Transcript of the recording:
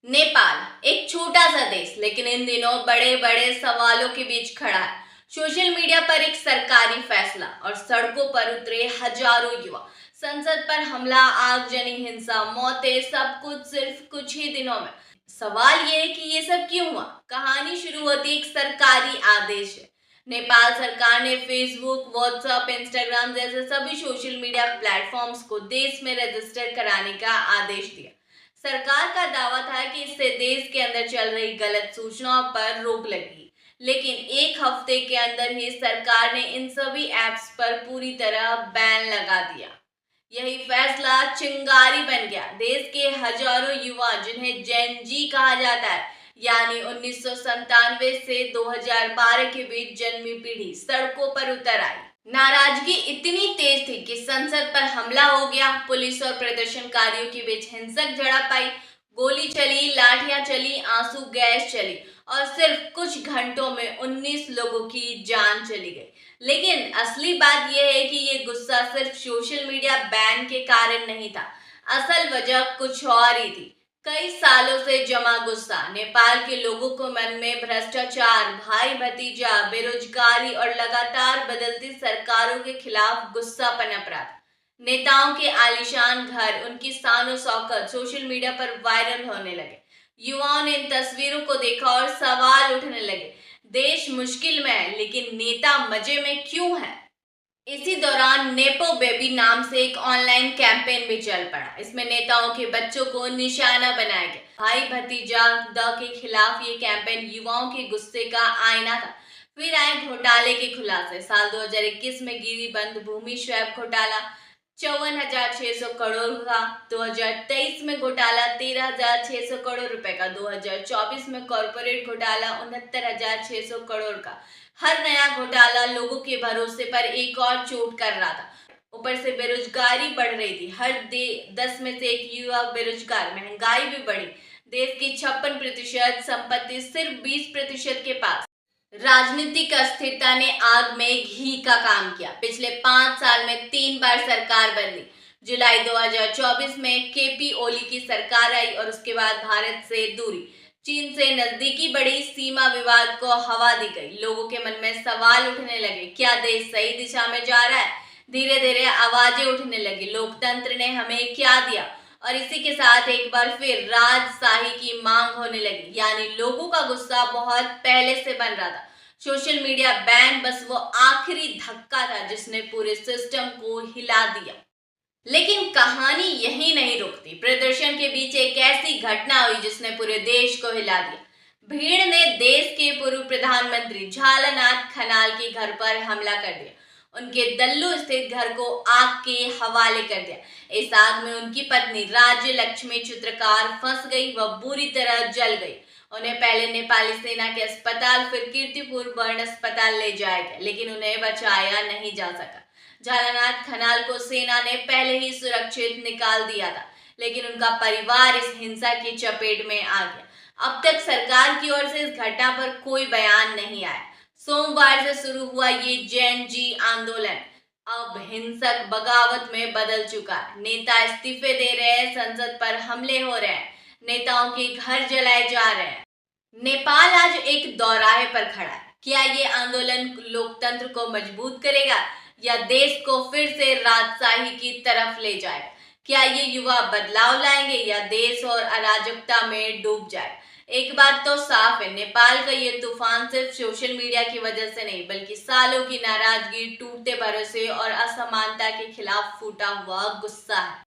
नेपाल एक छोटा सा देश लेकिन इन दिनों बड़े बड़े सवालों के बीच खड़ा है। सोशल मीडिया पर एक सरकारी फैसला और सड़कों पर उतरे हजारों युवा, संसद पर हमला, आगजनी, हिंसा, मौतें, सब कुछ सिर्फ कुछ ही दिनों में। सवाल ये है कि ये सब क्यों हुआ। कहानी शुरू होती एक सरकारी आदेश है। नेपाल सरकार ने फेसबुक, व्हाट्सएप, इंस्टाग्राम जैसे सभी सोशल मीडिया प्लेटफॉर्म्स को देश में रजिस्टर कराने का आदेश दिया। सरकार का दावा था कि इससे देश के अंदर चल रही गलत सूचनाओं पर रोक लगेगी, लेकिन एक हफ्ते के अंदर ही सरकार ने इन सभी ऐप्स पर पूरी तरह बैन लगा दिया। यही फैसला चिंगारी बन गया। देश के हजारों युवा, जिन्हें जेन जी कहा जाता है, यानी 1997 से 2012 के बीच जन्मी पीढ़ी, सड़कों पर उतर आई। नाराजगी इतनी तेज थी कि संसद पर हमला हो गया। पुलिस और प्रदर्शनकारियों के बीच हिंसक झड़प आई, गोली चली, लाठियां चली, आंसू गैस चली और सिर्फ कुछ घंटों में 19 लोगों की जान चली गई। लेकिन असली बात यह है कि ये गुस्सा सिर्फ सोशल मीडिया बैन के कारण नहीं था। असल वजह कुछ और ही थी। कई सालों से जमा गुस्सा। नेपाल के लोगों को मन में भ्रष्टाचार, भाई भतीजा, बेरोजगारी और लगातार बदलती सरकारों के खिलाफ गुस्सा पनप रहा था। नेताओं के आलीशान घर, उनकी शान शौकत सोशल मीडिया पर वायरल होने लगे। युवाओं ने इन तस्वीरों को देखा और सवाल उठने लगे, देश मुश्किल में है लेकिन नेता मजे में क्यों है। इसी दौरान नेपो बेबी नाम से एक ऑनलाइन कैंपेन भी चल पड़ा। इसमें नेताओं के बच्चों को निशाना बनाया गया। भाई भतीजा द के खिलाफ ये कैंपेन युवाओं के गुस्से का आईना था। फिर आए घोटाले के खुलासे। साल 2021 में गिरी बंद भूमि स्वैप घोटाला 54,600 करोड़ का, 2023 में घोटाला 13,600 करोड़ रुपए का, 2024 में कॉरपोरेट घोटाला 69,600 करोड़ का। हर नया घोटाला लोगों के भरोसे पर एक और चोट कर रहा था। ऊपर से बेरोजगारी बढ़ रही थी। हर 10 में से एक युवा बेरोजगार। महंगाई भी बढ़ी। देश की 56% संपत्ति सिर्फ 20% के पास। राजनीतिक अस्थिरता ने आग में घी का काम किया। पिछले 5 साल में 3 बार सरकार बदली। जुलाई 2024 में केपी ओली की सरकार आई और उसके बाद भारत से दूरी, चीन से नजदीकी बढ़ी, सीमा विवाद को हवा दी गई। लोगों के मन में सवाल उठने लगे, क्या देश सही दिशा में जा रहा है। धीरे धीरे आवाजें उठने लगी, लोकतंत्र ने हमें क्या दिया। और इसी के साथ एक बार फिर राजशाही की मांग होने लगी, यानी लोगों का गुस्सा बहुत पहले से बन रहा था। सोशल मीडिया बैन बस वो आखिरी धक्का था जिसने पूरे सिस्टम को हिला दिया। लेकिन कहानी यही नहीं रुकती। प्रदर्शन के बीच एक ऐसी घटना हुई जिसने पूरे देश को हिला दिया। भीड़ ने देश के पूर्व प्रधानमंत्री झालानाथ खनाल के घर पर हमला कर दिया। उनके दल्लू स्थित घर को आग के हवाले कर दिया। इस आग में उनकी पत्नी राज्य लक्ष्मी चित्रकार फंस गई। वह बुरी तरह जल गई। उन्हें पहले नेपाली सेना के अस्पताल, फिर कीर्तिपुर बर्न अस्पताल ले जाया गया, लेकिन उन्हें बचाया नहीं जा सका। झालानाथ खनाल को सेना ने पहले ही सुरक्षित निकाल दिया था, लेकिन उनका परिवार इस हिंसा की चपेट में आ गया। अब तक सरकार की ओर से इस घटना पर कोई बयान नहीं आया। सोमवार से शुरू हुआ ये जेन जी आंदोलन अब हिंसक बगावत में बदल चुका है। नेता इस्तीफे दे रहे हैं, संसद पर हमले हो रहे हैं, नेताओं के घर जलाए जा रहे हैं। नेपाल आज एक दौराहे पर खड़ा है। क्या ये आंदोलन लोकतंत्र को मजबूत करेगा या देश को फिर से राजशाही की तरफ ले जाएगा? क्या ये युवा बदलाव लाएंगे या देश और अराजकता में डूब जाए? एक बात तो साफ है, नेपाल का ये तूफान सिर्फ सोशल मीडिया की वजह से नहीं, बल्कि सालों की नाराजगी, टूटते भरोसे और असमानता के खिलाफ फूटा हुआ गुस्सा है।